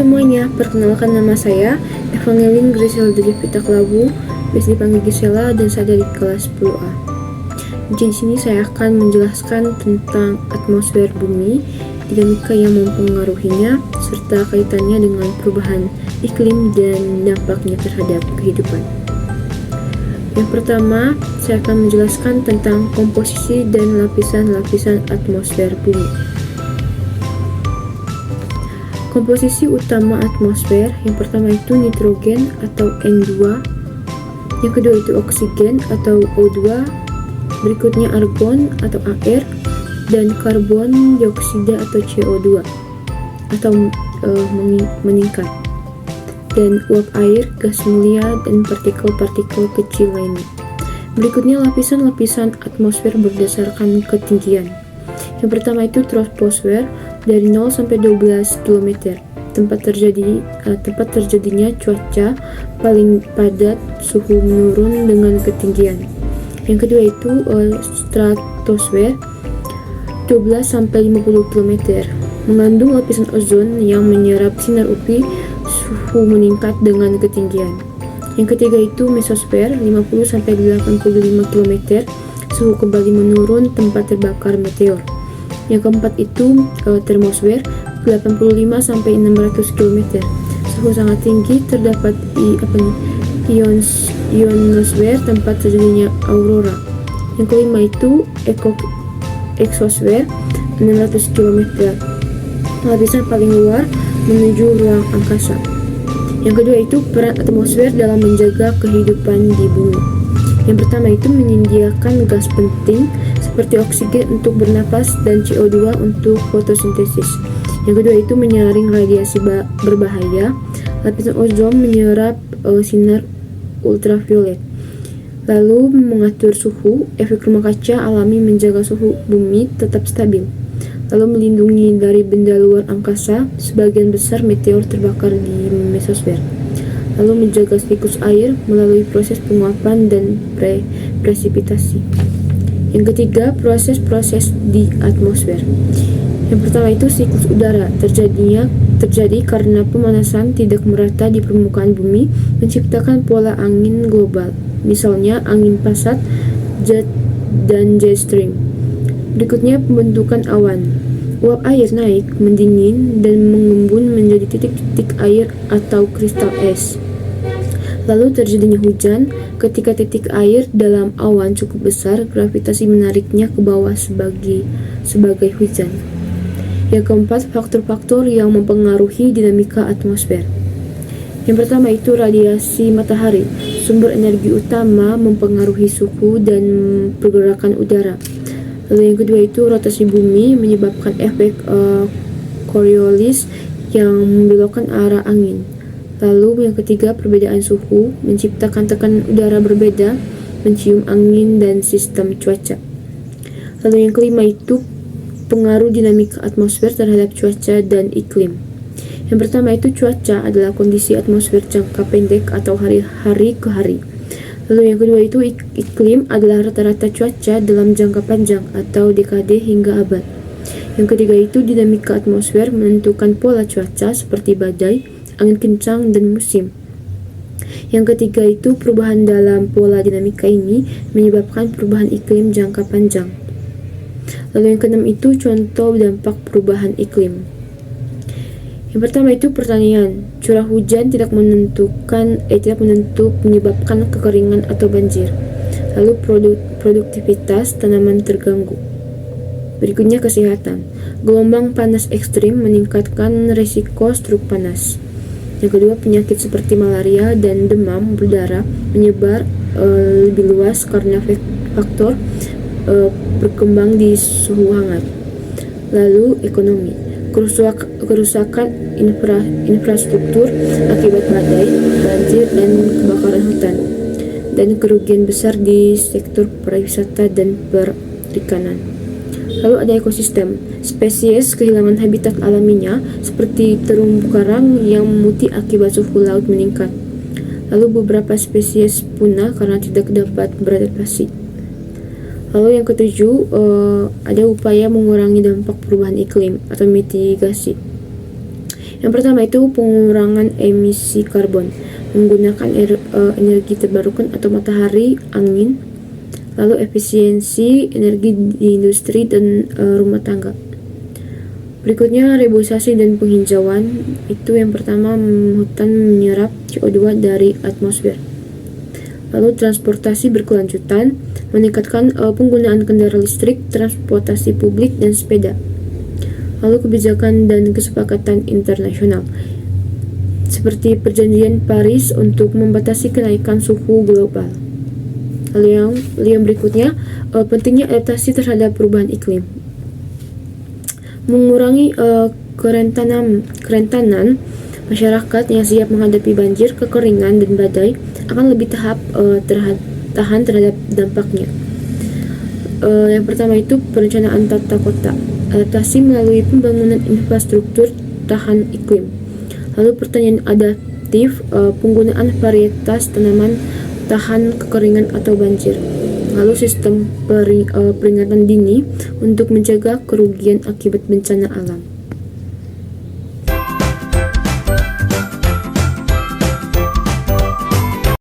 semuanya, perkenalkan nama saya Evangeline Griselda Devita Klabu, biasa dipanggil Gisela, dan saya dari kelas 10A. Jadi di sini saya akan menjelaskan tentang atmosfer bumi, dinamika yang mempengaruhinya, serta kaitannya dengan perubahan iklim dan dampaknya terhadap kehidupan. Yang pertama, saya akan menjelaskan tentang komposisi dan lapisan-lapisan atmosfer bumi. Komposisi utama atmosfer, yang pertama itu nitrogen atau N2, yang kedua itu oksigen atau O2, berikutnya argon atau AR, dan karbon dioksida atau CO2 atau meningkat, dan uap air, gas mulia, dan partikel-partikel kecil lainnya. Berikutnya lapisan-lapisan atmosfer berdasarkan ketinggian. Yang pertama itu troposfer, dari 0 sampai 12 km, tempat terjadinya cuaca paling padat, suhu menurun dengan ketinggian. Yang kedua itu stratosfer, 12 sampai 50 km, mengandung lapisan ozon yang menyerap sinar UV, suhu meningkat dengan ketinggian. Yang ketiga itu mesosfer, 50 sampai 85 km, suhu kembali menurun, tempat terbakar meteor. Yang keempat itu termosfer, 85 sampai 600 km, suhu sangat tinggi, terdapat ionosfer, tempat terjadinya aurora. Yang kelima itu eksosfer, 600 km, lapisan paling luar menuju ruang angkasa. Yang kedua itu peran atmosfer dalam menjaga kehidupan di bumi. Yang pertama itu menyediakan gas penting seperti oksigen untuk bernapas dan CO2 untuk fotosintesis. Yang kedua itu menyaring radiasi berbahaya. Lapisan ozon menyerap sinar ultraviolet. Lalu mengatur suhu. Efek rumah kaca alami menjaga suhu bumi tetap stabil. Lalu melindungi dari benda luar angkasa. Sebagian besar meteor terbakar di mesosfer. Lalu menjaga siklus air melalui proses penguapan dan presipitasi. Yang ketiga, proses-proses di atmosfer. Yang pertama itu siklus udara, terjadi karena pemanasan tidak merata di permukaan bumi menciptakan pola angin global, misalnya angin passat, jet, dan jet stream. Berikutnya pembentukan awan. Uap air naik, mendingin, dan mengembun menjadi titik-titik air atau kristal es. Lalu terjadinya hujan. Ketika titik air dalam awan cukup besar, gravitasi menariknya ke bawah sebagai hujan. Yang keempat, faktor-faktor yang mempengaruhi dinamika atmosfer. Yang pertama itu radiasi matahari. Sumber energi utama mempengaruhi suhu dan pergerakan udara. Lalu yang kedua itu rotasi bumi menyebabkan efek Coriolis yang membelokkan arah angin. Lalu yang ketiga perbedaan suhu menciptakan tekanan udara berbeda, mencium angin dan sistem cuaca. Lalu yang kelima itu pengaruh dinamika atmosfer terhadap cuaca dan iklim. Yang pertama itu cuaca adalah kondisi atmosfer jangka pendek atau hari ke hari. Lalu yang kedua itu iklim adalah rata-rata cuaca dalam jangka panjang atau dekade hingga abad. Yang ketiga itu dinamika atmosfer menentukan pola cuaca seperti badai, angin kencang, dan musim. Yang ketiga itu perubahan dalam pola dinamika ini menyebabkan perubahan iklim jangka panjang. Lalu yang keenam itu contoh dampak perubahan iklim. Yang pertama itu pertanian. Curah hujan tidak menentu menyebabkan kekeringan atau banjir. Lalu produktivitas tanaman terganggu. Berikutnya kesehatan. Gelombang panas ekstrim meningkatkan risiko stroke panas. Yang kedua penyakit seperti malaria dan demam berdarah menyebar lebih luas karena faktor berkembang di suhu hangat. Lalu ekonomi. Kerusakan infrastruktur akibat badai, banjir, dan kebakaran hutan, dan kerugian besar di sektor pariwisata dan perikanan. Lalu ada ekosistem. Spesies kehilangan habitat alaminya seperti terumbu karang yang memutih akibat suhu laut meningkat. Lalu beberapa spesies punah karena tidak dapat beradaptasi. Lalu yang ketujuh, ada upaya mengurangi dampak perubahan iklim atau mitigasi. Yang pertama itu pengurangan emisi karbon, menggunakan energi terbarukan atau matahari, angin, lalu efisiensi energi di industri dan rumah tangga. Berikutnya reboisasi dan penghijauan. Itu yang pertama, hutan menyerap CO2 dari atmosfer. Lalu transportasi berkelanjutan, meningkatkan penggunaan kendaraan listrik, transportasi publik, dan sepeda. Lalu kebijakan dan kesepakatan internasional, seperti perjanjian Paris untuk membatasi kenaikan suhu global. Lalu yang berikutnya, pentingnya adaptasi terhadap perubahan iklim. Mengurangi kerentanan masyarakat yang siap menghadapi banjir, kekeringan, dan badai akan lebih tahan terhadap dampaknya. Yang pertama itu perencanaan tata kota, adaptasi melalui pembangunan infrastruktur tahan iklim. Lalu pertanian adaptif, penggunaan varietas tanaman tahan kekeringan atau banjir. Lalu sistem peringatan dini untuk mencegah kerugian akibat bencana alam.